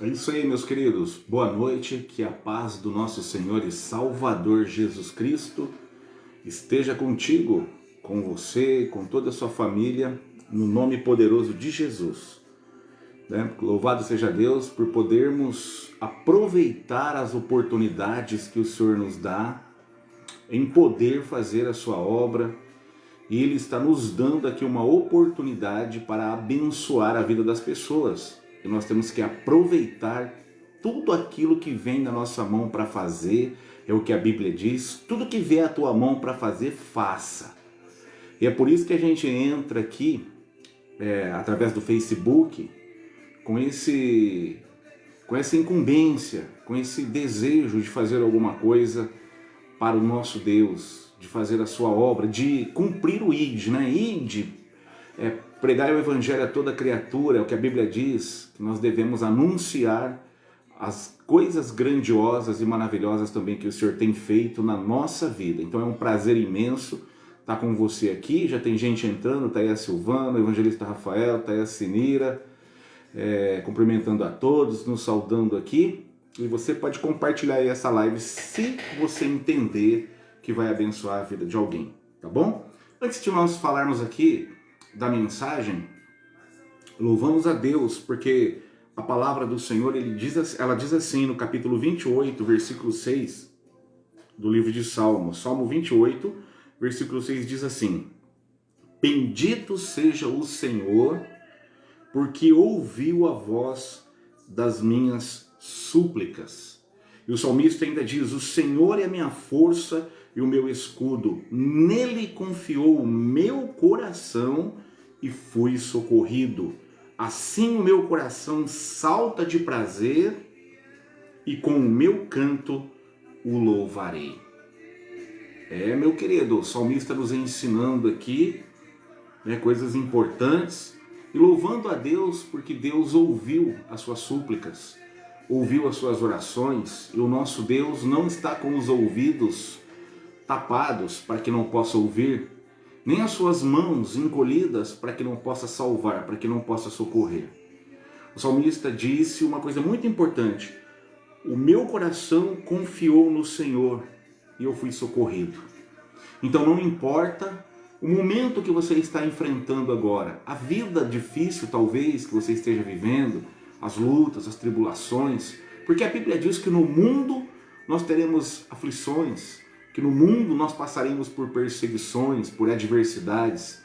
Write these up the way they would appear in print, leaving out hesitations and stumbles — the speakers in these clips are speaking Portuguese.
É isso aí, meus queridos. Boa noite, que a paz do nosso Senhor e Salvador Jesus Cristo esteja contigo, com você, com toda a sua família, no nome poderoso de Jesus. Louvado seja Deus por podermos aproveitar as oportunidades que o Senhor nos dá em poder fazer a sua obra. E Ele está nos dando aqui uma oportunidade para abençoar a vida das pessoas. E nós temos que aproveitar tudo aquilo que vem na nossa mão para fazer. É o que a Bíblia diz: tudo que vier à tua mão para fazer, faça. E é por isso que a gente entra aqui, através do Facebook, com essa incumbência, com esse desejo de fazer alguma coisa para o nosso Deus, de fazer a sua obra, de cumprir o ID, né? ID, pregar o evangelho a toda criatura, é o que a Bíblia diz, que nós devemos anunciar as coisas grandiosas e maravilhosas também que o Senhor tem feito na nossa vida. Então é um prazer imenso estar com você aqui. Já tem gente entrando, tá aí a Silvana, o evangelista Rafael, tá aí a Sinira, cumprimentando a todos, nos saudando aqui. E você pode compartilhar aí essa live se você entender que vai abençoar a vida de alguém, tá bom? Antes de nós falarmos aqui da mensagem, louvamos a Deus, porque a palavra do Senhor, ela diz assim no capítulo 28, versículo 6 do livro de Salmos. Salmo 28, versículo 6 diz assim: Bendito seja o Senhor, porque ouviu a voz das minhas súplicas. E o salmista ainda diz: o Senhor é a minha força e o meu escudo, nele confiou o meu coração e fui socorrido. Assim o meu coração salta de prazer e com o meu canto o louvarei. Meu querido, o salmista nos ensinando aqui, coisas importantes, e louvando a Deus porque Deus ouviu as suas súplicas, ouviu as suas orações, e o nosso Deus não está com os ouvidos tapados para que não possa ouvir, nem as suas mãos encolhidas para que não possa salvar, para que não possa socorrer. O salmista disse uma coisa muito importante: o meu coração confiou no Senhor e eu fui socorrido. Então não importa o momento que você está enfrentando agora, a vida difícil talvez que você esteja vivendo, as lutas, as tribulações, porque a Bíblia diz que no mundo nós teremos aflições, que no mundo nós passaremos por perseguições, por adversidades,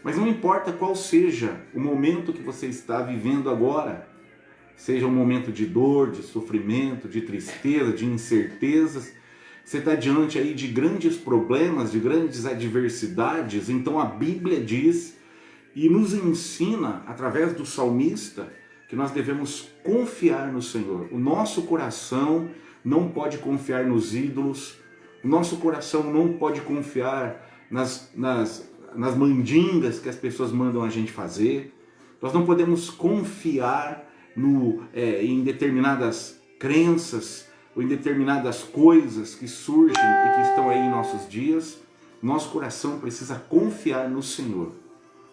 mas não importa qual seja o momento que você está vivendo agora, seja um momento de dor, de sofrimento, de tristeza, de incertezas, você está diante aí de grandes problemas, de grandes adversidades. Então a Bíblia diz e nos ensina, através do salmista, que nós devemos confiar no Senhor. O nosso coração não pode confiar nos ídolos, o nosso coração não pode confiar nas mandingas que as pessoas mandam a gente fazer. Nós não podemos confiar em determinadas crenças ou em determinadas coisas que surgem e que estão aí em nossos dias. Nosso coração precisa confiar no Senhor.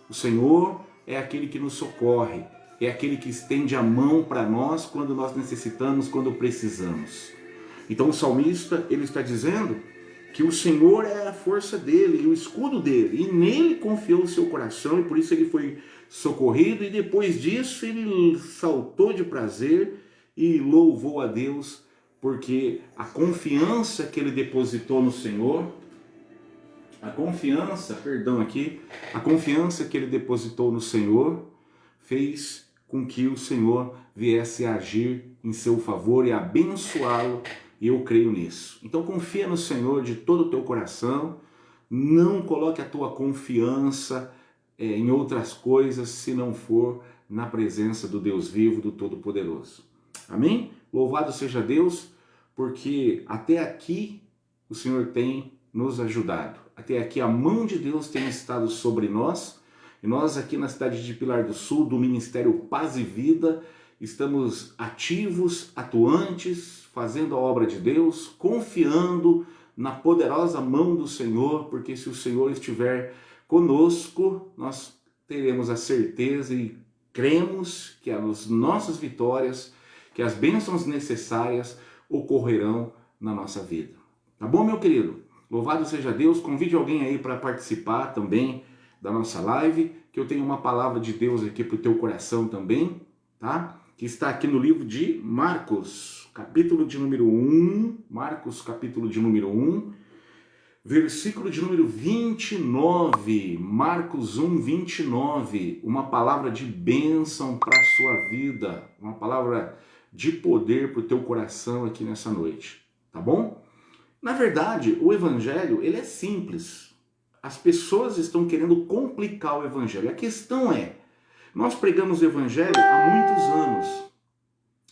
O Senhor é aquele que nos socorre, é aquele que estende a mão para nós quando nós necessitamos, quando precisamos. Então o salmista, ele está dizendo que o Senhor é a força dele e o escudo dele, e nele confiou o seu coração, e por isso ele foi socorrido, e depois disso ele saltou de prazer e louvou a Deus, porque a confiança que ele depositou no Senhor, a confiança que ele depositou no Senhor fez com que o Senhor viesse a agir em seu favor e abençoá-lo, e eu creio nisso. Então confia no Senhor de todo o teu coração, não coloque a tua confiança em outras coisas se não for na presença do Deus vivo, do Todo-Poderoso. Amém? Louvado seja Deus, porque até aqui o Senhor tem nos ajudado. Até aqui a mão de Deus tem estado sobre nós, e nós aqui na cidade de Pilar do Sul, do Ministério Paz e Vida, estamos ativos, atuantes, fazendo a obra de Deus, confiando na poderosa mão do Senhor, porque se o Senhor estiver conosco, nós teremos a certeza e cremos que as nossas vitórias, que as bênçãos necessárias ocorrerão na nossa vida. Tá bom, meu querido? Louvado seja Deus. Convide alguém aí para participar também da nossa live, que eu tenho uma palavra de Deus aqui para o teu coração também, tá? Que está aqui no livro de Marcos, capítulo de número 1, Marcos, capítulo de número 1, versículo de número 29, Marcos 1, 29, uma palavra de bênção para a sua vida, uma palavra de poder para o teu coração aqui nessa noite, tá bom? Na verdade, o evangelho, ele é simples. As pessoas estão querendo complicar o evangelho. A questão é, nós pregamos o evangelho há muitos anos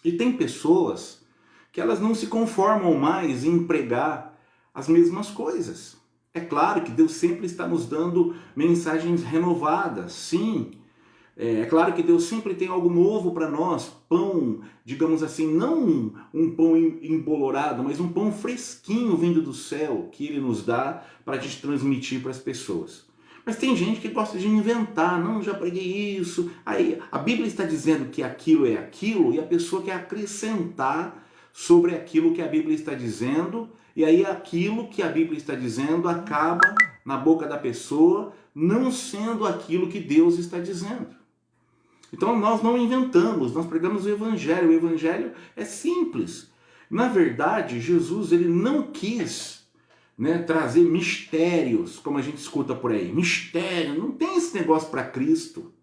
e tem pessoas que elas não se conformam mais em pregar as mesmas coisas. É claro que Deus sempre está nos dando mensagens renovadas, sim. É claro que Deus sempre tem algo novo para nós, pão, digamos assim, não um pão embolorado, mas um pão fresquinho vindo do céu, que Ele nos dá para a gente transmitir para as pessoas. Mas tem gente que gosta de inventar, não, já preguei isso, aí a Bíblia está dizendo que aquilo é aquilo, e a pessoa quer acrescentar sobre aquilo que a Bíblia está dizendo, e aí aquilo que a Bíblia está dizendo acaba na boca da pessoa, não sendo aquilo que Deus está dizendo. Então nós não inventamos, nós pregamos o Evangelho é simples. Na verdade, Jesus ele não quis, trazer mistérios, como a gente escuta por aí. Mistério, não tem esse negócio para Cristo.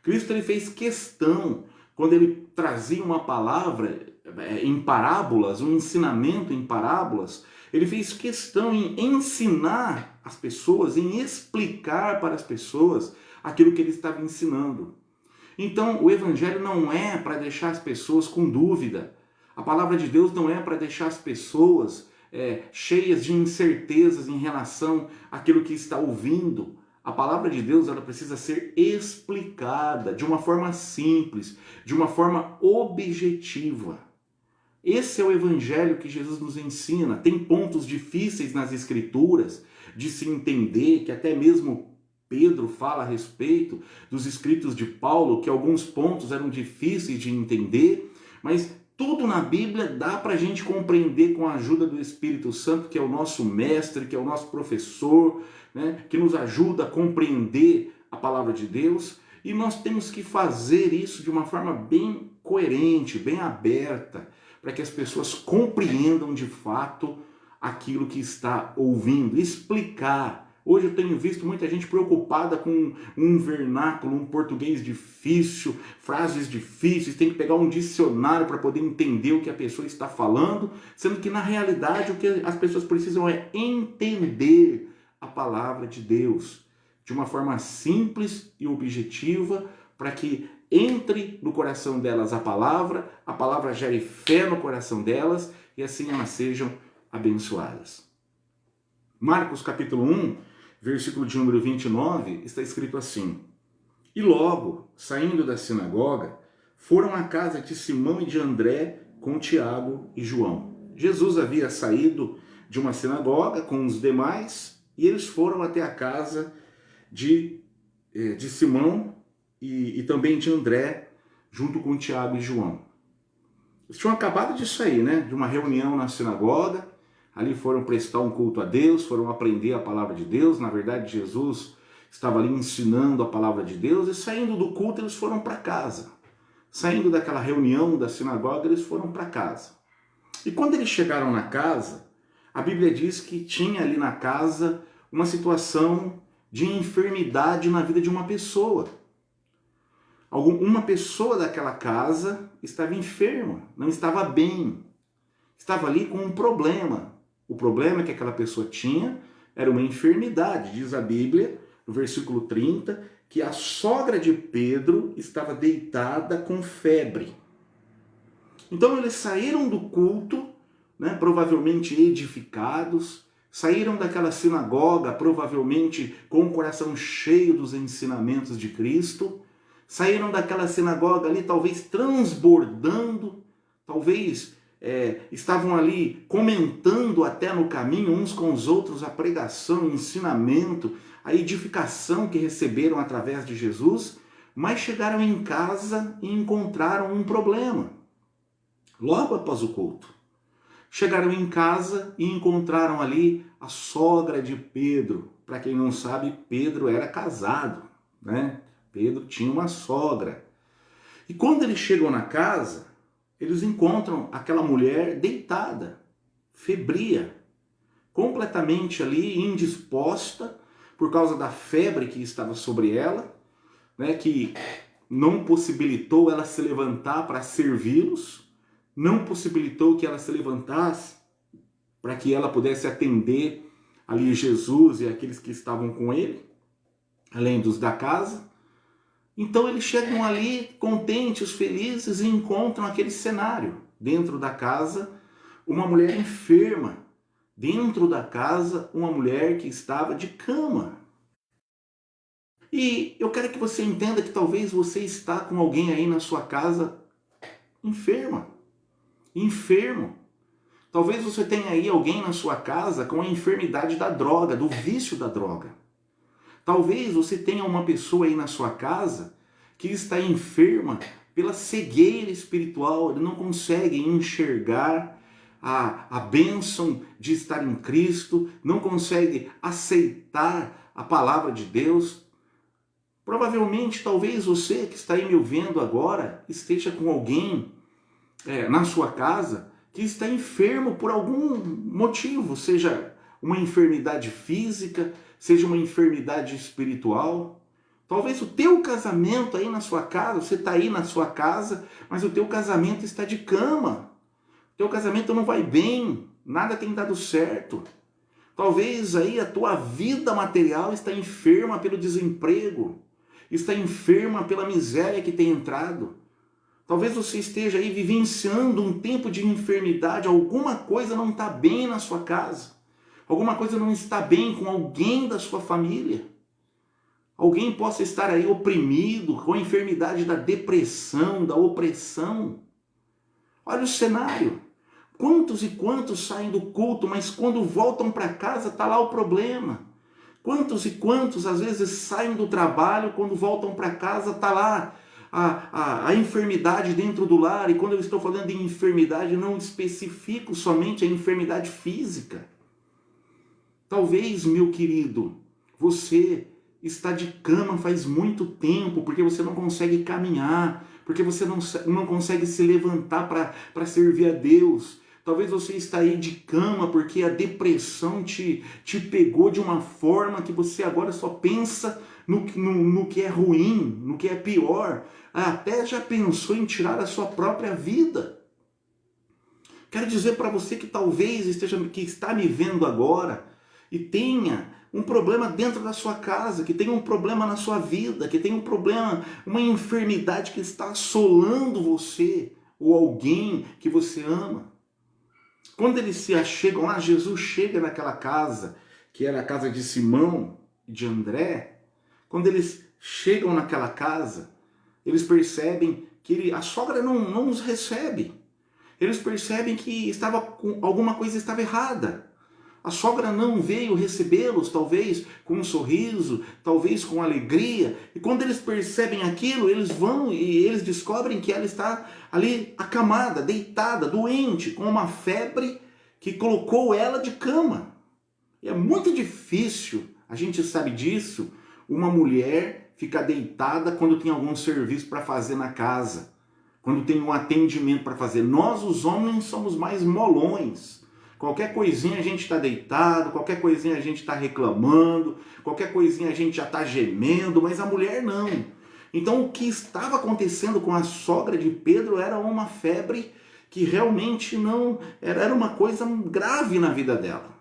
Cristo ele fez questão, quando ele trazia uma palavra em parábolas, um ensinamento em parábolas, ele fez questão em ensinar as pessoas, em explicar para as pessoas aquilo que ele estava ensinando. Então, o Evangelho não é para deixar as pessoas com dúvida. A palavra de Deus não é para deixar as pessoas cheias de incertezas em relação àquilo que está ouvindo. A palavra de Deus ela precisa ser explicada de uma forma simples, de uma forma objetiva. Esse é o Evangelho que Jesus nos ensina. Tem pontos difíceis nas Escrituras de se entender, que até mesmo Pedro fala a respeito dos escritos de Paulo, que alguns pontos eram difíceis de entender, mas tudo na Bíblia dá para a gente compreender com a ajuda do Espírito Santo, que é o nosso mestre, que é o nosso professor, que nos ajuda a compreender a palavra de Deus, e nós temos que fazer isso de uma forma bem coerente, bem aberta, para que as pessoas compreendam de fato aquilo que está ouvindo, explicar. Hoje eu tenho visto muita gente preocupada com um vernáculo, um português difícil, frases difíceis, tem que pegar um dicionário para poder entender o que a pessoa está falando, sendo que na realidade o que as pessoas precisam é entender a palavra de Deus de uma forma simples e objetiva, para que entre no coração delas a palavra gere fé no coração delas e assim elas sejam abençoadas. Marcos capítulo 1, versículo de número 29, está escrito assim: E logo, saindo da sinagoga, foram à casa de Simão e de André com Tiago e João. Jesus havia saído de uma sinagoga com os demais e eles foram até a casa de Simão e também de André, junto com Tiago e João. Eles tinham acabado de sair, de uma reunião na sinagoga. Ali foram prestar um culto a Deus, foram aprender a palavra de Deus. Na verdade, Jesus estava ali ensinando a palavra de Deus, e saindo do culto eles foram para casa. Saindo daquela reunião da sinagoga, eles foram para casa. E quando eles chegaram na casa, a Bíblia diz que tinha ali na casa uma situação de enfermidade na vida de uma pessoa. Uma pessoa daquela casa estava enferma, não estava bem, estava ali com um problema. O problema que aquela pessoa tinha era uma enfermidade. Diz a Bíblia, no versículo 30, que a sogra de Pedro estava deitada com febre. Então eles saíram do culto, provavelmente edificados, saíram daquela sinagoga, provavelmente com o coração cheio dos ensinamentos de Cristo, saíram daquela sinagoga ali talvez transbordando, talvez estavam ali comentando até no caminho uns com os outros a pregação, o ensinamento, a edificação que receberam através de Jesus, mas chegaram em casa e encontraram um problema. logo após o culto. Chegaram em casa e encontraram ali a sogra de Pedro. Para quem não sabe, Pedro era casado, né? Pedro tinha uma sogra. E quando eles chegam na casa, eles encontram aquela mulher deitada, febria, completamente ali indisposta por causa da febre que estava sobre ela, né, que não possibilitou ela se levantar para servi-los, não possibilitou que ela se levantasse para que ela pudesse atender ali Jesus e aqueles que estavam com ele, além dos da casa. Então eles chegam ali contentes, felizes e encontram aquele cenário. Dentro da casa, uma mulher enferma. Dentro da casa, uma mulher que estava de cama. E eu quero que você entenda que talvez você está com alguém aí na sua casa enferma, enfermo. Talvez você tenha aí alguém na sua casa com a enfermidade da droga, do vício da droga. Talvez você tenha uma pessoa aí na sua casa que está enferma pela cegueira espiritual, ele não consegue enxergar a bênção de estar em Cristo, não consegue aceitar a palavra de Deus. Provavelmente, talvez você que está aí me ouvindo agora esteja com alguém na sua casa que está enfermo por algum motivo, seja uma enfermidade física, seja uma enfermidade espiritual. Talvez o teu casamento aí na sua casa, você está aí na sua casa, mas o teu casamento está de cama. O teu casamento não vai bem, nada tem dado certo. Talvez aí a tua vida material está enferma pelo desemprego, está enferma pela miséria que tem entrado. Talvez você esteja aí vivenciando um tempo de enfermidade, alguma coisa não está bem na sua casa, alguma coisa não está bem com alguém da sua família. Alguém possa estar aí oprimido com a enfermidade da depressão, da opressão. Olha o cenário. Quantos e quantos saem do culto, mas quando voltam para casa está lá o problema. Quantos e quantos às vezes saem do trabalho, quando voltam para casa está lá a enfermidade dentro do lar. E quando eu estou falando de enfermidade, não especifico somente a enfermidade física. Talvez, meu querido, você está de cama faz muito tempo, porque você não consegue caminhar, porque você não consegue se levantar para servir a Deus. Talvez você está aí de cama porque a depressão te pegou de uma forma que você agora só pensa no que é ruim, no que é pior. Até já pensou em tirar a sua própria vida. Quero dizer para você que talvez que está me vendo agora e tenha um problema dentro da sua casa, que tenha um problema na sua vida, que tenha um problema, uma enfermidade que está assolando você ou alguém que você ama. Quando eles se achegam lá, Jesus chega naquela casa, que era a casa de Simão e de André. Quando eles chegam naquela casa, eles percebem que a sogra não os recebe. Eles percebem que alguma coisa estava errada. A sogra não veio recebê-los, talvez com um sorriso, talvez com alegria. E quando eles percebem aquilo, eles vão e eles descobrem que ela está ali acamada, deitada, doente, com uma febre que colocou ela de cama. E é muito difícil, a gente sabe disso, uma mulher ficar deitada quando tem algum serviço para fazer na casa, quando tem um atendimento para fazer. Nós, os homens, somos mais molões. Qualquer coisinha a gente está deitado, qualquer coisinha a gente está reclamando, qualquer coisinha a gente já está gemendo, mas a mulher não. Então o que estava acontecendo com a sogra de Pedro era uma febre que realmente não era uma coisa grave na vida dela.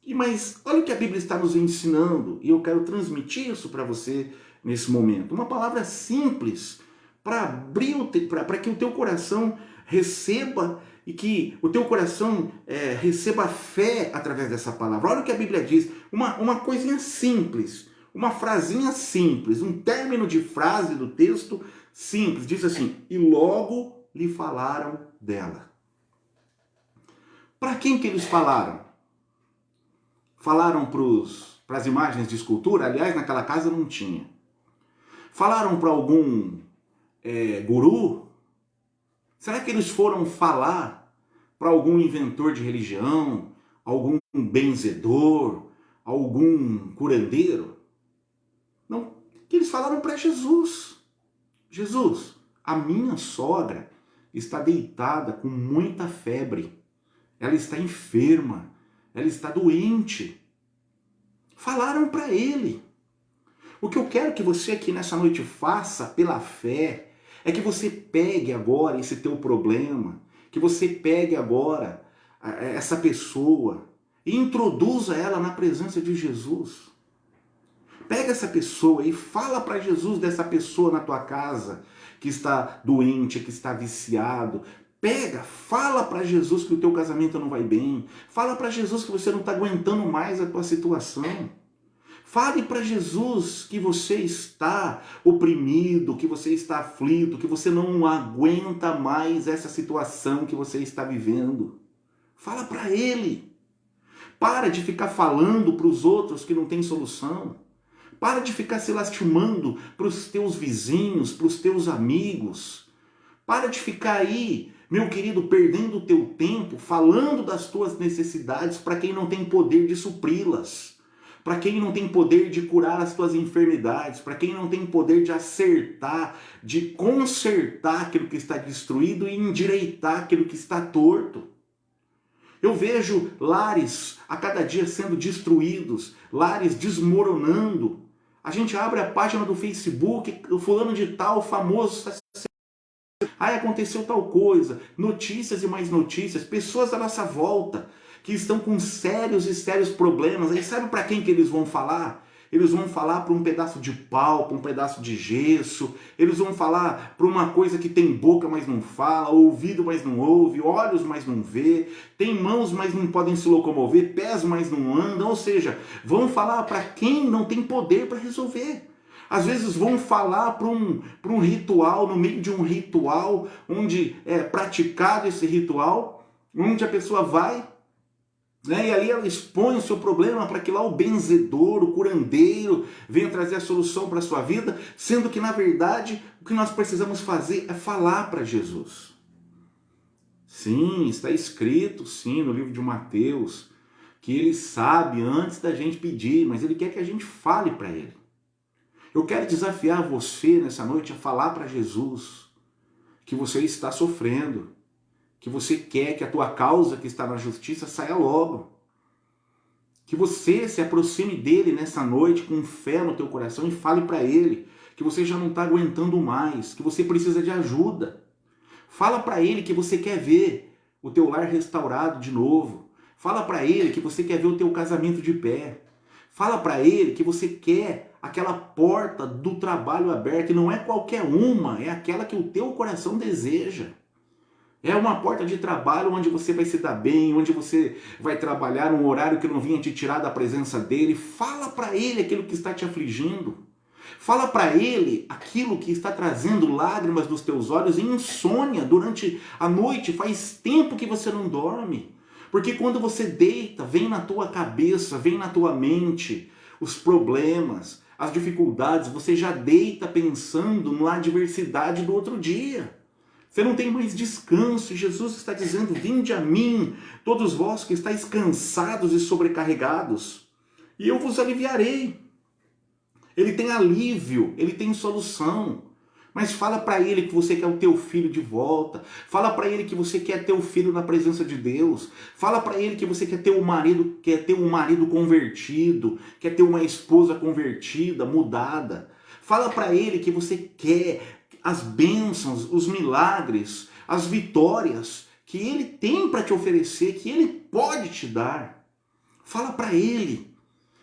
Mas olha o que a Bíblia está nos ensinando, e eu quero transmitir isso para você nesse momento. Uma palavra simples para que o teu coração receba e que o teu coração receba fé através dessa palavra. Olha o que a Bíblia diz, uma coisinha simples, uma frasinha simples, um término de frase do texto simples, diz assim: e logo lhe falaram dela. Para quem que eles falaram? Falaram para as imagens de escultura? Aliás, naquela casa não tinha. Falaram para algum guru? Será que eles foram falar para algum inventor de religião, algum benzedor, algum curandeiro? Não, que eles falaram para Jesus. Jesus, a minha sogra está deitada com muita febre. Ela está enferma, ela está doente. Falaram para ele. O que eu quero que você aqui nessa noite faça pela fé é que você pegue agora esse teu problema, que você pegue agora essa pessoa e introduza ela na presença de Jesus. Pega essa pessoa e fala para Jesus dessa pessoa na tua casa que está doente, que está viciado. Pega, fala para Jesus que o teu casamento não vai bem. Fala para Jesus que você não está aguentando mais a tua situação. Fale para Jesus que você está oprimido, que você está aflito, que você não aguenta mais essa situação que você está vivendo. Fala para Ele. Para de ficar falando para os outros que não tem solução. Para de ficar se lastimando para os teus vizinhos, para os teus amigos. Para de ficar aí, meu querido, perdendo o teu tempo, falando das tuas necessidades para quem não tem poder de supri-las. Para quem não tem poder de curar as tuas enfermidades, para quem não tem poder de acertar, de consertar aquilo que está destruído e endireitar aquilo que está torto. Eu vejo lares a cada dia sendo destruídos, lares desmoronando. A gente abre a página do Facebook, o fulano de tal, famoso, aconteceu tal coisa, notícias e mais notícias, pessoas à nossa volta que estão com sérios e sérios problemas. Aí sabe para quem que eles vão falar? Eles vão falar para um pedaço de pau, para um pedaço de gesso, eles vão falar para uma coisa que tem boca, mas não fala, ouvido, mas não ouve, olhos, mas não vê, tem mãos, mas não podem se locomover, pés, mas não andam, ou seja, vão falar para quem não tem poder para resolver. Às vezes vão falar para um ritual, no meio de um ritual, onde é praticado esse ritual, onde a pessoa vai, né, e ali ela expõe o seu problema para que lá o benzedor, o curandeiro, venha trazer a solução para a sua vida, sendo que na verdade o que nós precisamos fazer é falar para Jesus. Sim, está escrito sim no livro de Mateus, que ele sabe antes da gente pedir, mas ele quer que a gente fale para ele. Eu quero desafiar você nessa noite a falar para Jesus que você está sofrendo, que você quer que a tua causa que está na justiça saia logo. Que você se aproxime dele nessa noite com fé no teu coração e fale para ele que você já não está aguentando mais, que você precisa de ajuda. Fala para ele que você quer ver o teu lar restaurado de novo. Fala para ele que você quer ver o teu casamento de pé. Fala para ele que você quer aquela porta do trabalho aberta, e não é qualquer uma, é aquela que o teu coração deseja. É uma porta de trabalho onde você vai se dar bem, onde você vai trabalhar num horário que não vinha te tirar da presença dele. Fala para ele aquilo que está te afligindo. Fala para ele aquilo que está trazendo lágrimas dos teus olhos e insônia durante a noite. Faz tempo que você não dorme. Porque quando você deita, vem na tua cabeça, vem na tua mente os problemas, as dificuldades. Você já deita pensando na adversidade do outro dia. Você não tem mais descanso. Jesus está dizendo: vinde a mim, todos vós que estáis cansados e sobrecarregados, e eu vos aliviarei. Ele tem alívio, ele tem solução. Mas fala para ele que você quer o teu filho de volta. Fala para ele que você quer ter o filho na presença de Deus. Fala para ele que você quer ter um marido convertido, quer ter uma esposa convertida, mudada. Fala para ele que você quer as bênçãos, os milagres, as vitórias que ele tem para te oferecer, que ele pode te dar. Fala para ele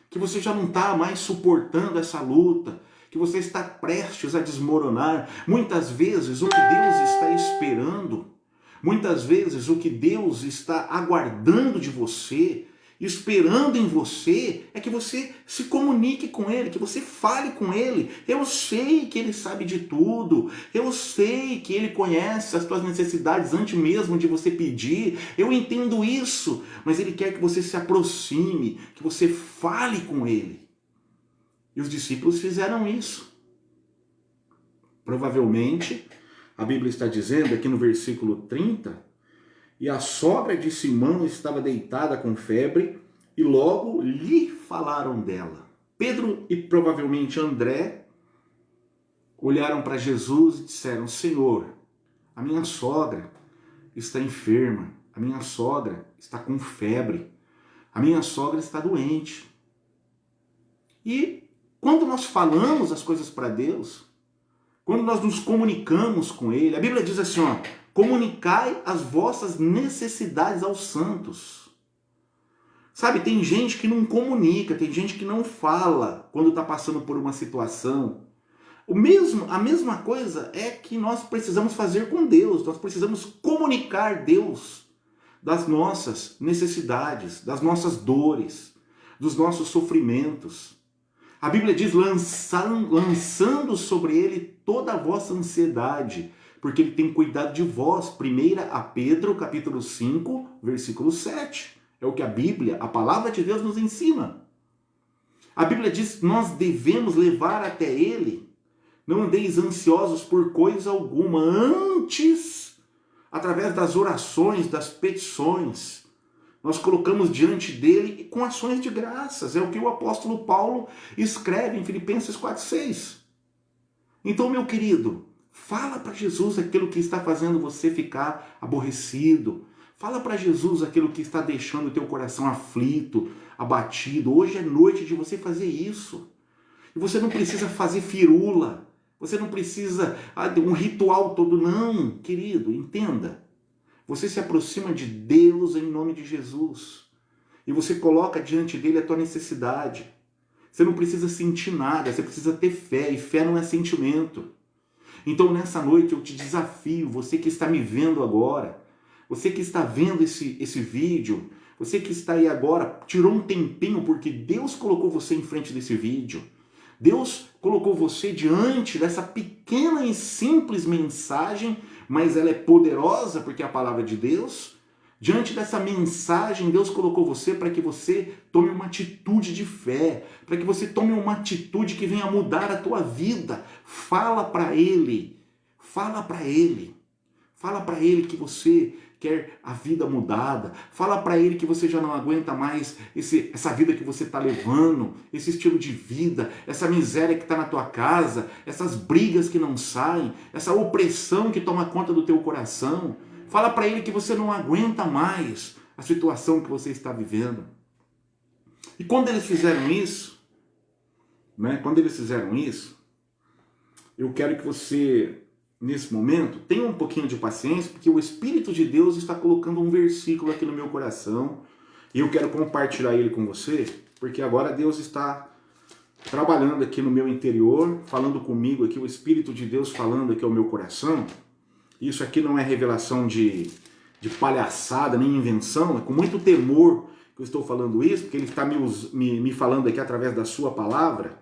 que você já não está mais suportando essa luta, que você está prestes a desmoronar. Muitas vezes o que Deus está esperando, muitas vezes o que Deus está aguardando de você, esperando em você, é que você se comunique com Ele, que você fale com Ele. Eu sei que Ele sabe de tudo, eu sei que Ele conhece as tuas necessidades antes mesmo de você pedir, eu entendo isso, mas Ele quer que você se aproxime, que você fale com Ele. E os discípulos fizeram isso. Provavelmente, A Bíblia está dizendo aqui no versículo 30, e a sogra de Simão estava deitada com febre, e logo lhe falaram dela. Pedro e provavelmente André olharam para Jesus e disseram: Senhor, a minha sogra está enferma, a minha sogra está com febre, a minha sogra está doente. E quando nós falamos as coisas para Deus, quando nós nos comunicamos com Ele, a Bíblia diz assim, ó, comunicai as vossas necessidades aos santos. Sabe, tem gente que não comunica, tem gente que não fala quando está passando por uma situação. A mesma coisa é que nós precisamos fazer com Deus, nós precisamos comunicar Deus das nossas necessidades, das nossas dores, dos nossos sofrimentos. A Bíblia diz, lançando sobre Ele toda a vossa ansiedade, porque Ele tem cuidado de vós. 1 Pedro, capítulo 5, versículo 7. É o que a Bíblia, a palavra de Deus nos ensina. A Bíblia diz que nós devemos levar até Ele. Não andeis ansiosos por coisa alguma, antes, através das orações, das petições, nós colocamos diante dele com ações de graças. É o que o apóstolo Paulo escreve em Filipenses 4,6. Então, meu querido, fala para Jesus aquilo que está fazendo você ficar aborrecido. Fala para Jesus aquilo que está deixando o teu coração aflito, abatido. Hoje é noite de você fazer isso. E você não precisa fazer firula. Você não precisa de um ritual todo. Não, querido, entenda. Você se aproxima de Deus em nome de Jesus. E você coloca diante dele a tua necessidade. Você não precisa sentir nada, você precisa ter fé. E fé não é sentimento. Então nessa noite eu te desafio, você que está me vendo agora, você que está vendo esse vídeo, você que está aí agora, tirou um tempinho porque Deus colocou você em frente desse vídeo. Deus colocou você diante dessa pequena e simples mensagem, mas ela é poderosa porque é a palavra de Deus. Diante dessa mensagem, Deus colocou você para que você tome uma atitude de fé, para que você tome uma atitude que venha mudar a tua vida. Fala para Ele, fala para Ele, fala para Ele que você quer a vida mudada. Fala para Ele que você já não aguenta mais essa vida que você está levando, esse estilo de vida, essa miséria que está na tua casa, essas brigas que não saem, essa opressão que toma conta do teu coração. Fala para Ele que você não aguenta mais a situação que você está vivendo. E quando eles fizeram isso, eu quero que você, nesse momento, tenha um pouquinho de paciência, porque o Espírito de Deus está colocando um versículo aqui no meu coração, e eu quero compartilhar ele com você, porque agora Deus está trabalhando aqui no meu interior, falando comigo aqui, o Espírito de Deus falando aqui ao meu coração. Isso aqui não é revelação de palhaçada, nem invenção, é com muito temor que eu estou falando isso, porque Ele está me falando aqui através da sua palavra,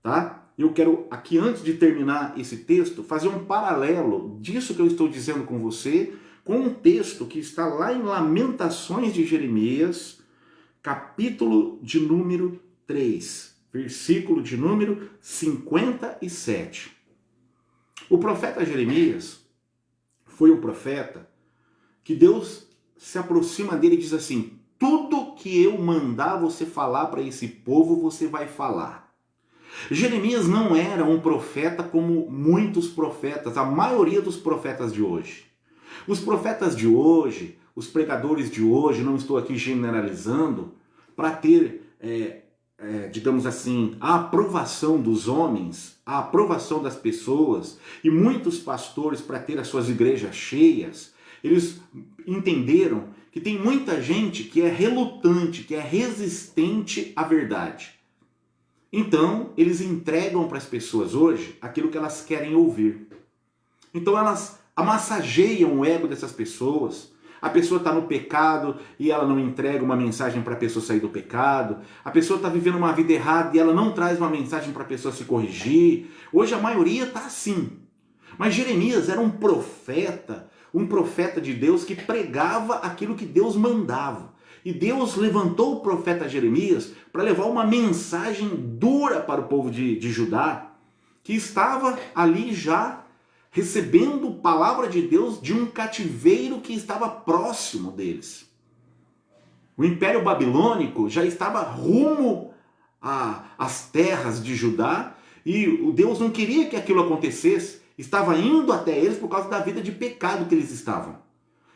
tá? Eu quero aqui, antes de terminar esse texto, fazer um paralelo disso que eu estou dizendo com você, com um texto que está lá em Lamentações de Jeremias, capítulo de número 3, versículo de número 57. O profeta Jeremias foi um profeta que Deus se aproxima dele e diz assim: tudo que eu mandar você falar para esse povo, você vai falar. Jeremias não era um profeta como muitos profetas, a maioria dos profetas de hoje. Os profetas de hoje, os pregadores de hoje, não estou aqui generalizando, para ter, digamos assim, a aprovação dos homens, a aprovação das pessoas, e muitos pastores para ter as suas igrejas cheias, eles entenderam que tem muita gente que é relutante, que é resistente à verdade. Então, eles entregam para as pessoas hoje aquilo que elas querem ouvir. Então, elas amassageiam o ego dessas pessoas. A pessoa está no pecado e ela não entrega uma mensagem para a pessoa sair do pecado. A pessoa está vivendo uma vida errada e ela não traz uma mensagem para a pessoa se corrigir. Hoje a maioria está assim. Mas Jeremias era um profeta de Deus que pregava aquilo que Deus mandava. E Deus levantou o profeta Jeremias para levar uma mensagem dura para o povo de Judá, que estava ali já recebendo palavra de Deus de um cativeiro que estava próximo deles. O Império Babilônico já estava rumo às terras de Judá e o Deus não queria que aquilo acontecesse, estava indo até eles por causa da vida de pecado que eles estavam.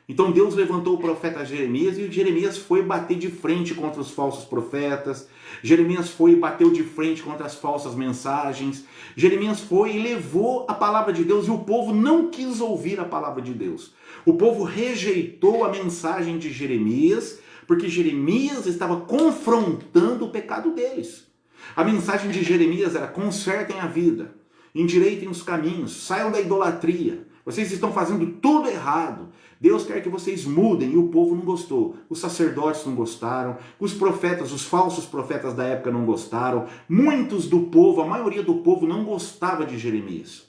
Então Deus levantou o profeta Jeremias e Jeremias foi bater de frente contra os falsos profetas. Jeremias foi e bateu de frente contra as falsas mensagens. Jeremias foi e levou a palavra de Deus e o povo não quis ouvir a palavra de Deus. O povo rejeitou a mensagem de Jeremias porque Jeremias estava confrontando o pecado deles. A mensagem de Jeremias era: consertem a vida, endireitem os caminhos, saiam da idolatria. Vocês estão fazendo tudo errado. Deus quer que vocês mudem, e o povo não gostou. Os sacerdotes não gostaram, os profetas, os falsos profetas da época não gostaram. Muitos do povo, a maioria do povo não gostava de Jeremias.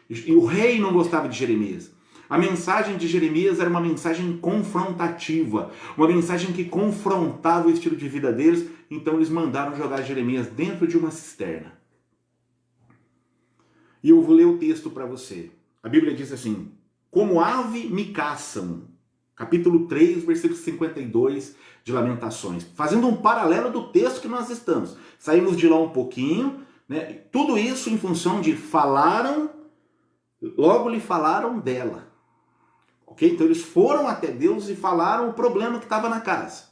E o rei não gostava de Jeremias. A mensagem de Jeremias era uma mensagem confrontativa, uma mensagem que confrontava o estilo de vida deles, então eles mandaram jogar Jeremias dentro de uma cisterna. E eu vou ler o texto para você. A Bíblia diz assim: como ave me caçam. Capítulo 3, versículo 52 de Lamentações. Fazendo um paralelo do texto que nós estamos. Saímos de lá um pouquinho, né? Tudo isso em função de falaram, logo lhe falaram dela. Ok? Então eles foram até Deus e falaram o problema que estava na casa.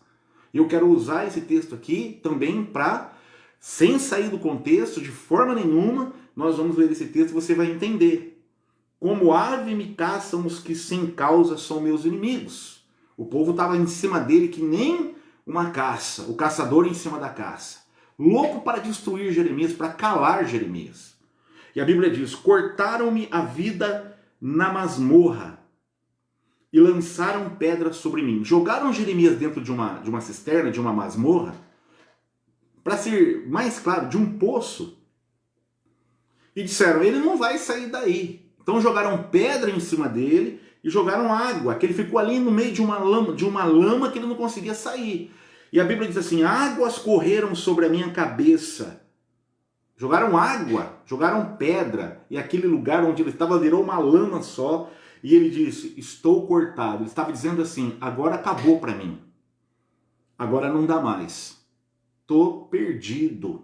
E eu quero usar esse texto aqui também para, sem sair do contexto, de forma nenhuma, nós vamos ler esse texto e você vai entender. Como ave me caçam os que sem causa são meus inimigos. O povo estava em cima dele que nem uma caça, o caçador em cima da caça. Louco para destruir Jeremias, para calar Jeremias. E a Bíblia diz: cortaram-me a vida na masmorra e lançaram pedras sobre mim. Jogaram Jeremias dentro de uma cisterna, de uma masmorra, para ser mais claro, de um poço. E disseram: ele não vai sair daí. Então jogaram pedra em cima dele e jogaram água, que ele ficou ali no meio de uma lama que ele não conseguia sair. E a Bíblia diz assim: águas correram sobre a minha cabeça. Jogaram água, jogaram pedra, e aquele lugar onde ele estava virou uma lama só. E ele disse: estou cortado. Ele estava dizendo assim: agora acabou para mim. Agora não dá mais. Estou perdido.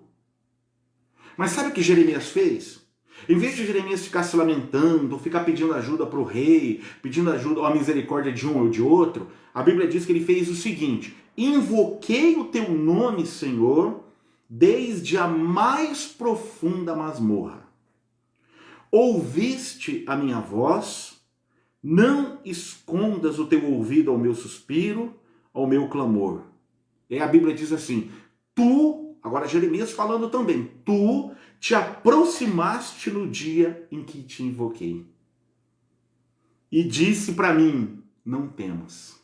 Mas sabe o que Jeremias fez? Em vez de Jeremias ficar se lamentando, ficar pedindo ajuda para o rei, pedindo ajuda ou a misericórdia de um ou de outro, a Bíblia diz que ele fez o seguinte: invoquei o teu nome, Senhor, desde a mais profunda masmorra. Ouviste a minha voz, não escondas o teu ouvido ao meu suspiro, ao meu clamor. E a Bíblia diz assim: tu, agora Jeremias falando também, tu te aproximaste no dia em que te invoquei. E disse para mim: não temas.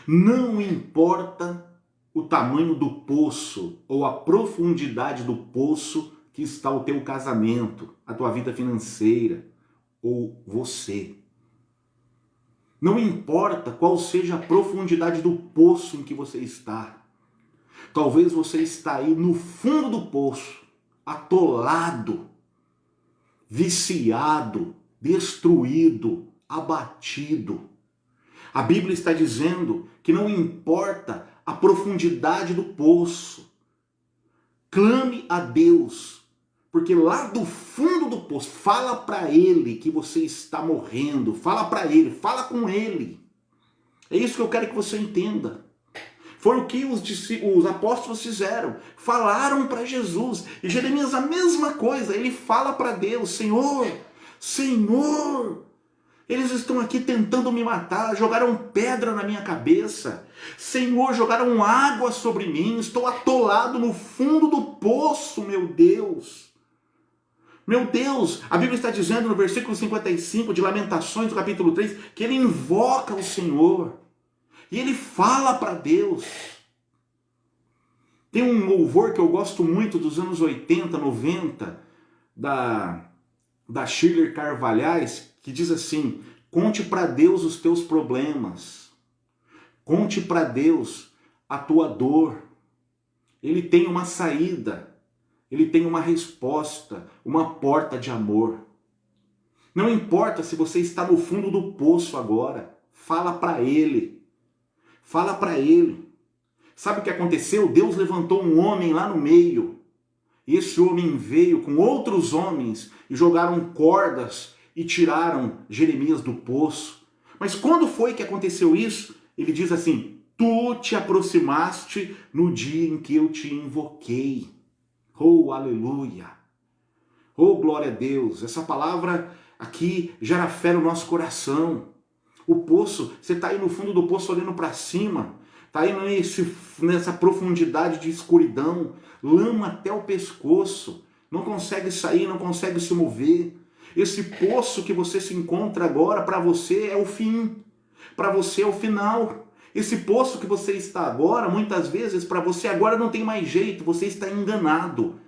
Não importa o tamanho do poço ou a profundidade do poço que está o teu casamento, a tua vida financeira ou você. Não importa qual seja a profundidade do poço em que você está. Talvez você está aí no fundo do poço, atolado, viciado, destruído, abatido. A Bíblia está dizendo que não importa a profundidade do poço. Clame a Deus, porque lá do fundo do poço, fala para Ele que você está morrendo, fala para Ele, fala com Ele. É isso que eu quero que você entenda. Foi o que os apóstolos fizeram. Falaram para Jesus. E Jeremias a mesma coisa. Ele fala para Deus: Senhor, Senhor, eles estão aqui tentando me matar. Jogaram pedra na minha cabeça. Senhor, jogaram água sobre mim. Estou atolado no fundo do poço, meu Deus. Meu Deus, a Bíblia está dizendo no versículo 55 de Lamentações, do capítulo 3, que ele invoca o Senhor. E ele fala para Deus. Tem um louvor que eu gosto muito dos anos 80, 90, da Shirley Carvalhais, que diz assim: conte para Deus os teus problemas. Conte para Deus a tua dor. Ele tem uma saída. Ele tem uma resposta, uma porta de amor. Não importa se você está no fundo do poço agora, fala para Ele. Fala para Ele. Sabe o que aconteceu? Deus levantou um homem lá no meio. E esse homem veio com outros homens e jogaram cordas e tiraram Jeremias do poço. Mas quando foi que aconteceu isso? Ele diz assim: tu te aproximaste no dia em que eu te invoquei. Oh, aleluia! Oh, glória a Deus! Essa palavra aqui gera fé no nosso coração. O poço, você está aí no fundo do poço olhando para cima. Está aí nessa profundidade de escuridão, lama até o pescoço, não consegue sair, não consegue se mover. Esse poço que você se encontra agora, para você é o fim, para você é o final. Esse poço que você está agora, muitas vezes, para você agora não tem mais jeito, você está enganado.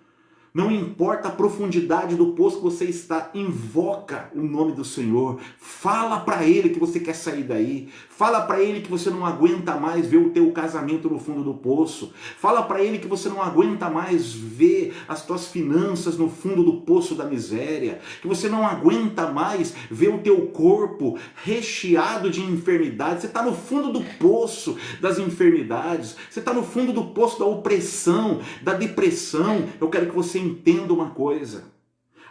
Não importa a profundidade do poço que você está, invoca o nome do Senhor. Fala para Ele que você quer sair daí. Fala para Ele que você não aguenta mais ver o teu casamento no fundo do poço. Fala para Ele que você não aguenta mais ver as tuas finanças no fundo do poço da miséria. Que você não aguenta mais ver o teu corpo recheado de enfermidades. Você está no fundo do poço das enfermidades. Você está no fundo do poço da opressão, da depressão. Eu quero que você entenda uma coisa: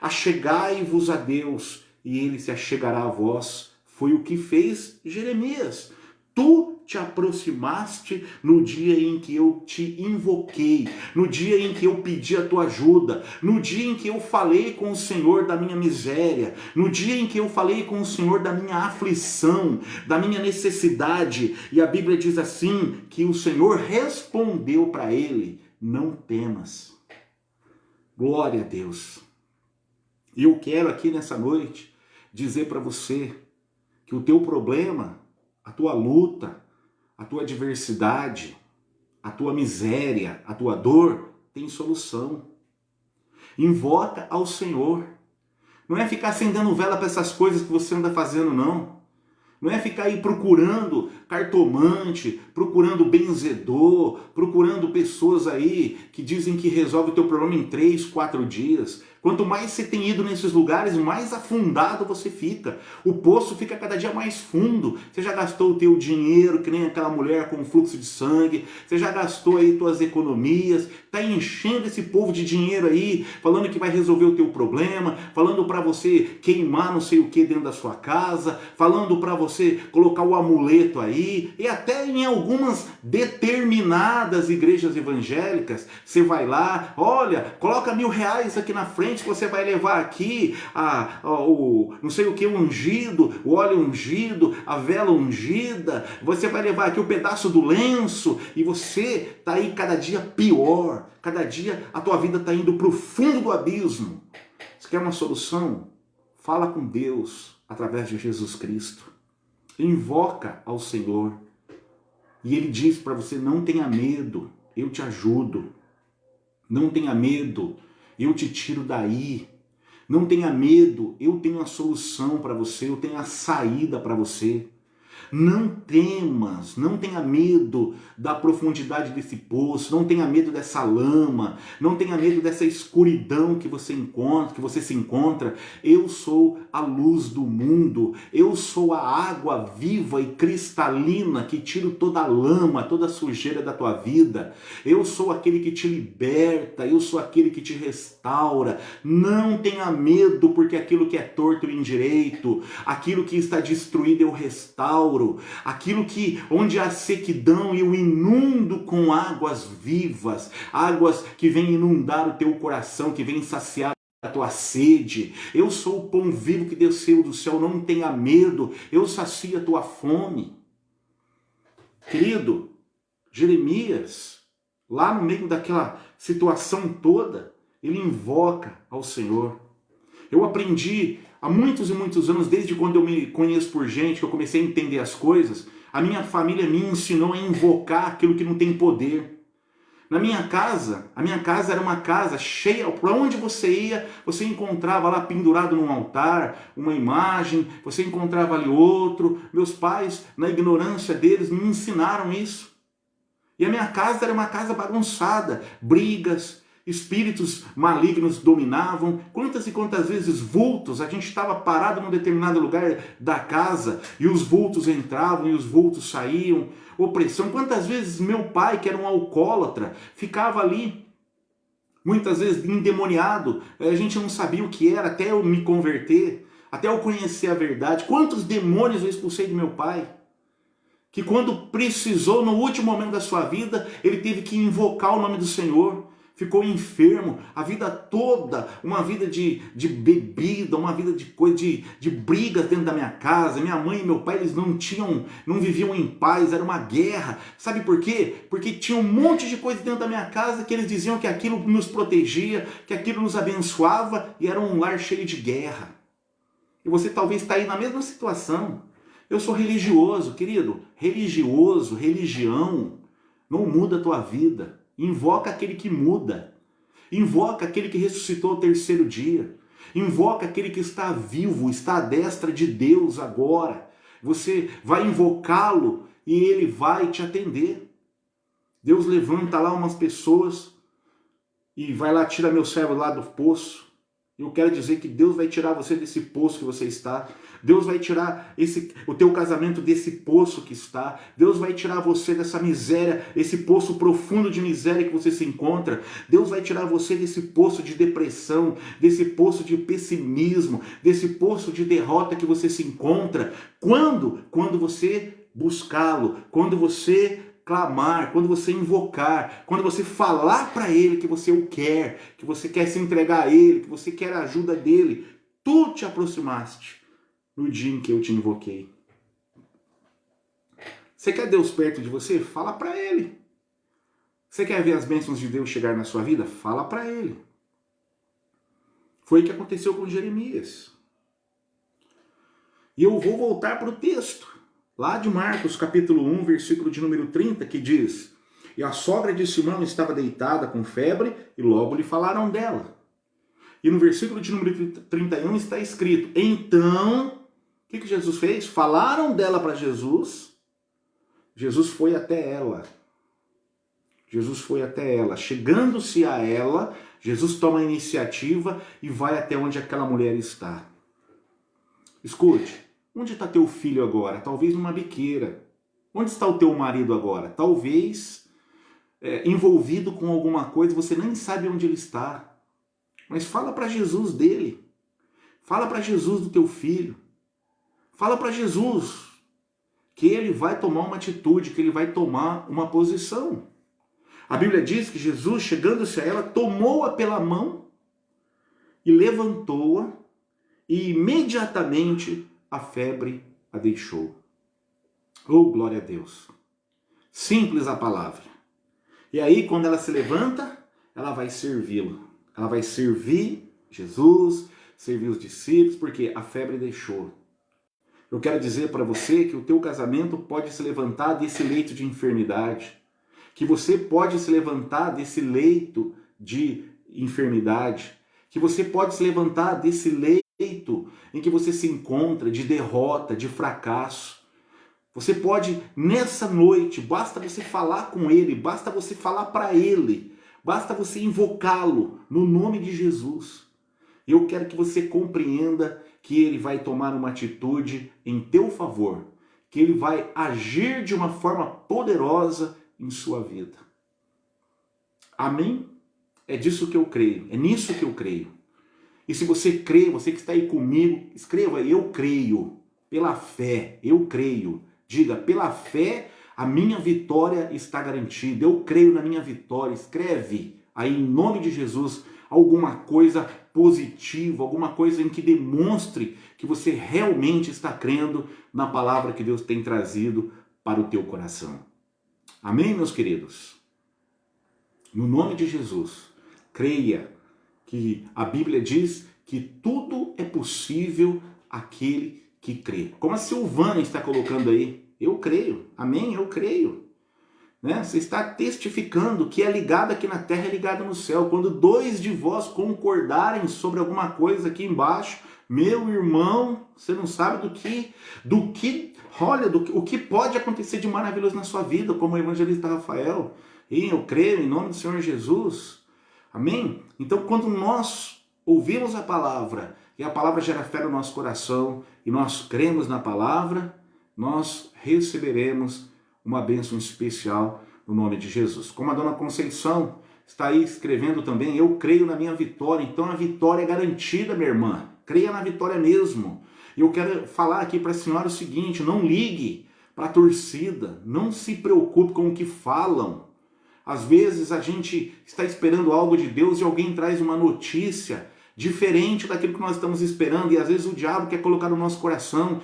achegai-vos a Deus e Ele se achegará a vós. Foi o que fez Jeremias. Tu te aproximaste no dia em que eu te invoquei, no dia em que eu pedi a tua ajuda, no dia em que eu falei com o Senhor da minha miséria, no dia em que eu falei com o Senhor da minha aflição, da minha necessidade. E a Bíblia diz assim, que o Senhor respondeu para ele: não temas. Glória a Deus. E eu quero aqui nessa noite dizer para você que o teu problema, a tua luta, a tua adversidade, a tua miséria, a tua dor, tem solução. Invoca ao Senhor. Não é ficar acendendo vela para essas coisas que você anda fazendo, não. Não é ficar aí procurando cartomante, procurando benzedor, procurando pessoas aí que dizem que resolve o teu problema em 3, 4 dias. Quanto mais você tem ido nesses lugares, mais afundado você fica. O poço fica cada dia mais fundo. Você já gastou o teu dinheiro, que nem aquela mulher com fluxo de sangue. Você já gastou aí tuas economias. Está enchendo esse povo de dinheiro aí, falando que vai resolver o teu problema, falando para você queimar não sei o que dentro da sua casa, falando para você colocar o amuleto aí. E até em algumas determinadas igrejas evangélicas, você vai lá, olha, coloca R$1.000 aqui na frente, que você vai levar aqui o não sei o que ungido, o óleo ungido, a vela ungida, você vai levar aqui o pedaço do lenço, e você está aí cada dia pior, cada dia a tua vida está indo para o fundo do abismo. Você quer uma solução? Fala com Deus através de Jesus Cristo. Invoca ao Senhor. E Ele diz para você: não tenha medo, eu te ajudo. Não tenha medo, eu te tiro daí. Não tenha medo, eu tenho a solução para você, eu tenho a saída para você. Não temas, não tenha medo da profundidade desse poço, não tenha medo dessa lama, não tenha medo dessa escuridão que você se encontra. Eu sou a luz do mundo, eu sou a água viva e cristalina que tiro toda a lama, toda a sujeira da tua vida. Eu sou aquele que te liberta, eu sou aquele que te restaura. Não tenha medo, porque aquilo que é torto eu endireito, aquilo que está destruído eu restauro. Aquilo que, onde há sequidão, eu inundo com águas vivas, águas que vêm inundar o teu coração, que vêm saciar a tua sede. Eu sou o pão vivo que desceu do céu, não tenha medo, eu sacio a tua fome. Querido, Jeremias, lá no meio daquela situação toda, ele invoca ao Senhor. Eu aprendi há muitos e muitos anos, desde quando eu me conheço por gente, que eu comecei a entender as coisas, a minha família me ensinou a invocar aquilo que não tem poder. Na minha casa, a minha casa era uma casa cheia, para onde você ia, você encontrava lá pendurado num altar, uma imagem, você encontrava ali outro. Meus pais, na ignorância deles, me ensinaram isso. E a minha casa era uma casa bagunçada, brigas, espíritos malignos dominavam, quantas e quantas vezes vultos, a gente estava parado num determinado lugar da casa e os vultos entravam e os vultos saíam, opressão. Quantas vezes meu pai, que era um alcoólatra, ficava ali, muitas vezes endemoniado, a gente não sabia o que era até eu me converter, até eu conhecer a verdade. Quantos demônios eu expulsei do meu pai? Que quando precisou, no último momento da sua vida, ele teve que invocar o nome do Senhor. Ficou enfermo, a vida toda, uma vida de bebida, uma vida de brigas dentro da minha casa. Minha mãe e meu pai, eles não viviam em paz, era uma guerra. Sabe por quê? Porque tinha um monte de coisa dentro da minha casa que eles diziam que aquilo nos protegia, que aquilo nos abençoava, e era um lar cheio de guerra. E você talvez está aí na mesma situação. Eu sou religioso, querido. Religioso, religião, não muda a tua vida. Invoca aquele que muda. Invoca aquele que ressuscitou ao terceiro dia. Invoca aquele que está vivo, está à destra de Deus agora. Você vai invocá-lo e ele vai te atender. Deus levanta lá umas pessoas e vai lá, tira meu servo lá do poço. Eu quero dizer que Deus vai tirar você desse poço que você está. Deus vai tirar o teu casamento desse poço que está. Deus vai tirar você dessa miséria, esse poço profundo de miséria que você se encontra. Deus vai tirar você desse poço de depressão, desse poço de pessimismo, desse poço de derrota que você se encontra. Quando? Quando você buscá-lo, quando você clamar, quando você invocar, quando você falar para ele que você o quer, que você quer se entregar a ele, que você quer a ajuda dele. Tu te aproximaste no dia em que eu te invoquei. Você quer Deus perto de você? Fala para ele. Você quer ver as bênçãos de Deus chegar na sua vida? Fala para ele. Foi o que aconteceu com Jeremias. E eu vou voltar para o texto, lá de Marcos, capítulo 1, versículo de número 30, que diz: E a sogra de Simão estava deitada com febre, e logo lhe falaram dela. E no versículo de número 31 está escrito: Então, o que Jesus fez? Falaram dela para Jesus. Jesus foi até ela. Jesus foi até ela. Chegando-se a ela, Jesus toma a iniciativa e vai até onde aquela mulher está. Escute. Onde está teu filho agora? Talvez numa biqueira. Onde está o teu marido agora? Talvez envolvido com alguma coisa, você nem sabe onde ele está. Mas fala para Jesus dele. Fala para Jesus do teu filho. Fala para Jesus que ele vai tomar uma atitude, que ele vai tomar uma posição. A Bíblia diz que Jesus, chegando-se a ela, tomou-a pela mão e levantou-a, e imediatamente a febre a deixou. Oh, glória a Deus. Simples a palavra. E aí, quando ela se levanta, ela vai servi-lo. Ela vai servir Jesus, servir os discípulos, porque a febre deixou. Eu quero dizer para você que o teu casamento pode se levantar desse leito de enfermidade. Que você pode se levantar desse leito de enfermidade. Que você pode se levantar desse leito em que você se encontra, de derrota, de fracasso. Você pode, nessa noite, basta você falar com ele, basta você falar para ele, basta você invocá-lo no nome de Jesus. Eu quero que você compreenda que ele vai tomar uma atitude em teu favor, que ele vai agir de uma forma poderosa em sua vida. Amém? É disso que eu creio, é nisso que eu creio. E se você crê, você que está aí comigo, escreva: eu creio, pela fé, eu creio. Diga: pela fé a minha vitória está garantida, eu creio na minha vitória. Escreve aí em nome de Jesus alguma coisa positiva, alguma coisa em que demonstre que você realmente está crendo na palavra que Deus tem trazido para o teu coração. Amém, meus queridos? No nome de Jesus, creia que a Bíblia diz que tudo é possível àquele que crê. Como a Silvana está colocando aí, eu creio, amém? Eu creio. Né? Você está testificando que é ligado aqui na terra, é ligado no céu. Quando dois de vós concordarem sobre alguma coisa aqui embaixo, meu irmão, você não sabe o que pode acontecer de maravilhoso na sua vida, como o evangelista Rafael. E eu creio em nome do Senhor Jesus. Amém? Então, quando nós ouvimos a palavra e a palavra gera fé no nosso coração e nós cremos na palavra, nós receberemos uma bênção especial no nome de Jesus. Como a dona Conceição está aí escrevendo também, eu creio na minha vitória. Então a vitória é garantida, minha irmã. Creia na vitória mesmo. E eu quero falar aqui para a senhora o seguinte, não ligue para a torcida, não se preocupe com o que falam. Às vezes a gente está esperando algo de Deus e alguém traz uma notícia diferente daquilo que nós estamos esperando, e às vezes o diabo quer colocar no nosso coração,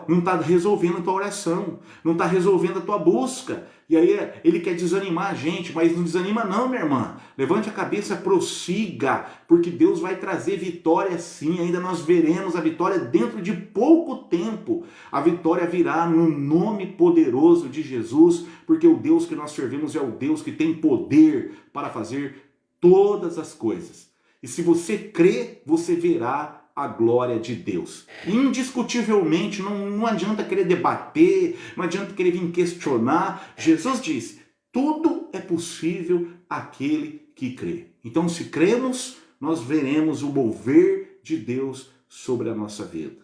não está resolvendo a tua oração, não está resolvendo a tua busca, e aí ele quer desanimar a gente, mas não desanima não, minha irmã. Levante a cabeça, prossiga, porque Deus vai trazer vitória sim, ainda nós veremos a vitória dentro de pouco tempo. A vitória virá no nome poderoso de Jesus, porque o Deus que nós servimos é o Deus que tem poder para fazer todas as coisas. E se você crê, você verá a glória de Deus. Indiscutivelmente, não adianta querer debater, não adianta querer vir questionar. Jesus diz, tudo é possível àquele que crê. Então, se cremos, nós veremos o mover de Deus sobre a nossa vida.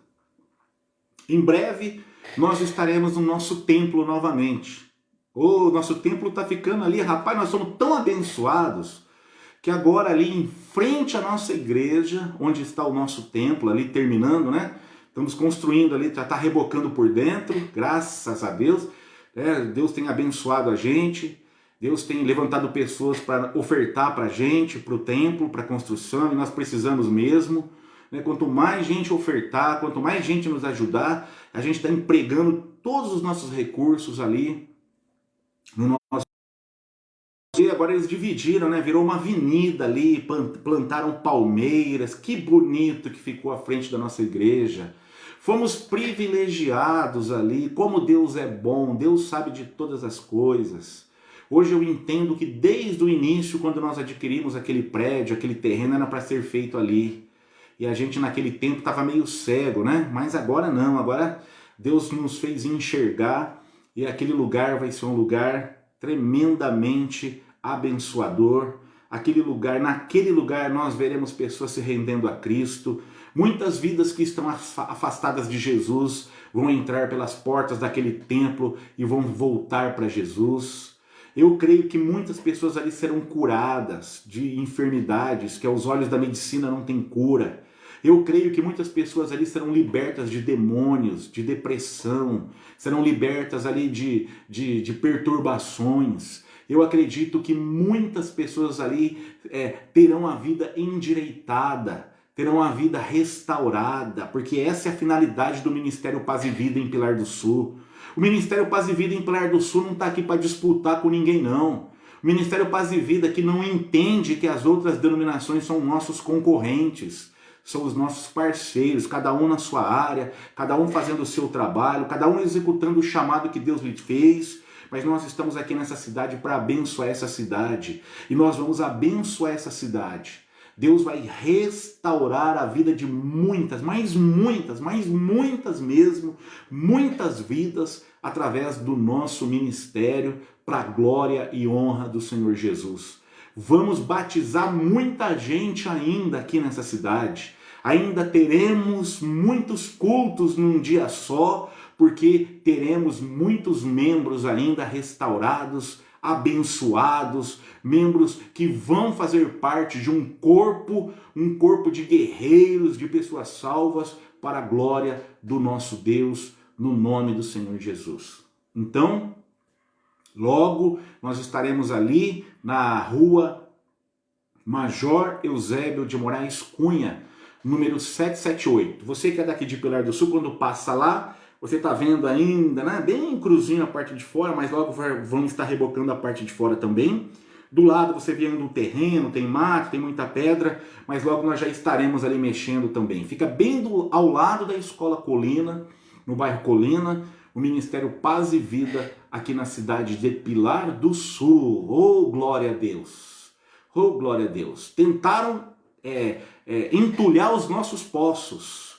Em breve, nós estaremos no nosso templo novamente. Nosso templo está ficando ali, rapaz, nós somos tão abençoados, que agora ali em frente à nossa igreja, onde está o nosso templo, ali terminando, né? Estamos construindo ali, já está rebocando por dentro, graças a Deus. Deus tem abençoado a gente, Deus tem levantado pessoas para ofertar para a gente, para o templo, para a construção, e nós precisamos mesmo. Quanto mais gente ofertar, quanto mais gente nos ajudar, a gente está empregando todos os nossos recursos ali no nosso. E agora eles dividiram, né? Virou uma avenida ali, plantaram palmeiras, que bonito que ficou à frente da nossa igreja. Fomos privilegiados ali, como Deus é bom, Deus sabe de todas as coisas. Hoje eu entendo que desde o início, quando nós adquirimos aquele prédio, aquele terreno, era para ser feito ali. E a gente naquele tempo estava meio cego, né? Mas agora não, agora Deus nos fez enxergar e aquele lugar vai ser um lugar tremendamente abençoador. Naquele lugar nós veremos pessoas se rendendo a Cristo. Muitas vidas que estão afastadas de Jesus vão entrar pelas portas daquele templo e vão voltar para Jesus. Eu creio que muitas pessoas ali serão curadas de enfermidades que aos olhos da medicina não tem cura. Eu creio que muitas pessoas ali serão libertas de demônios, de depressão, serão libertas ali de perturbações. Eu acredito que muitas pessoas ali terão a vida endireitada, terão a vida restaurada, porque essa é a finalidade do Ministério Paz e Vida em Pilar do Sul. O Ministério Paz e Vida em Pilar do Sul não está aqui para disputar com ninguém, não. O Ministério Paz e Vida que não entende que as outras denominações são nossos concorrentes, são os nossos parceiros, cada um na sua área, cada um fazendo o seu trabalho, cada um executando o chamado que Deus lhe fez. Mas nós estamos aqui nessa cidade para abençoar essa cidade. E nós vamos abençoar essa cidade. Deus vai restaurar a vida de muitas mesmo, muitas vidas através do nosso ministério para a glória e honra do Senhor Jesus. Vamos batizar muita gente ainda aqui nessa cidade. Ainda teremos muitos cultos num dia só, porque teremos muitos membros ainda restaurados, abençoados, membros que vão fazer parte de um corpo de guerreiros, de pessoas salvas para a glória do nosso Deus, no nome do Senhor Jesus. Então, logo nós estaremos ali na rua Major Eusébio de Moraes Cunha, número 778. Você que é daqui de Pilar do Sul, quando passa lá, você está vendo ainda, né? Bem cruzinho a parte de fora, mas logo vão estar rebocando a parte de fora também. Do lado você vê um terreno, tem mato, tem muita pedra, mas logo nós já estaremos ali mexendo também. Fica bem ao lado da Escola Colina, no bairro Colina, o Ministério Paz e Vida aqui na cidade de Pilar do Sul. Oh, glória a Deus! Oh, glória a Deus! Tentaram entulhar os nossos poços,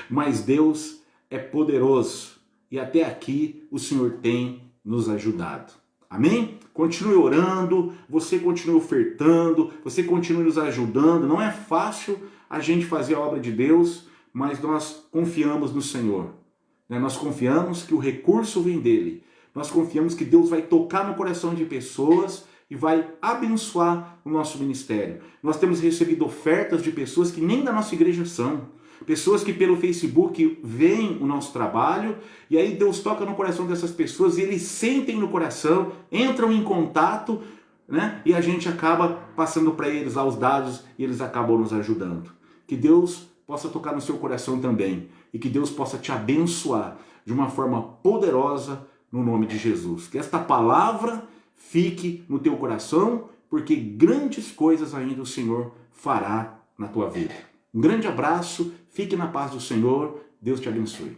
mas Deus é poderoso e até aqui o Senhor tem nos ajudado. Amém? Continue orando, você continue ofertando, você continue nos ajudando. Não é fácil a gente fazer a obra de Deus, mas nós confiamos no Senhor. Nós confiamos que o recurso vem dele. Nós confiamos que Deus vai tocar no coração de pessoas e vai abençoar o nosso ministério. Nós temos recebido ofertas de pessoas que nem da nossa igreja são. Pessoas que pelo Facebook veem o nosso trabalho e aí Deus toca no coração dessas pessoas e eles sentem no coração, entram em contato, né? E a gente acaba passando para eles lá os dados e eles acabam nos ajudando. Que Deus possa tocar no seu coração também e que Deus possa te abençoar de uma forma poderosa no nome de Jesus. Que esta palavra fique no teu coração, porque grandes coisas ainda o Senhor fará na tua vida. Um grande abraço, fique na paz do Senhor, Deus te abençoe.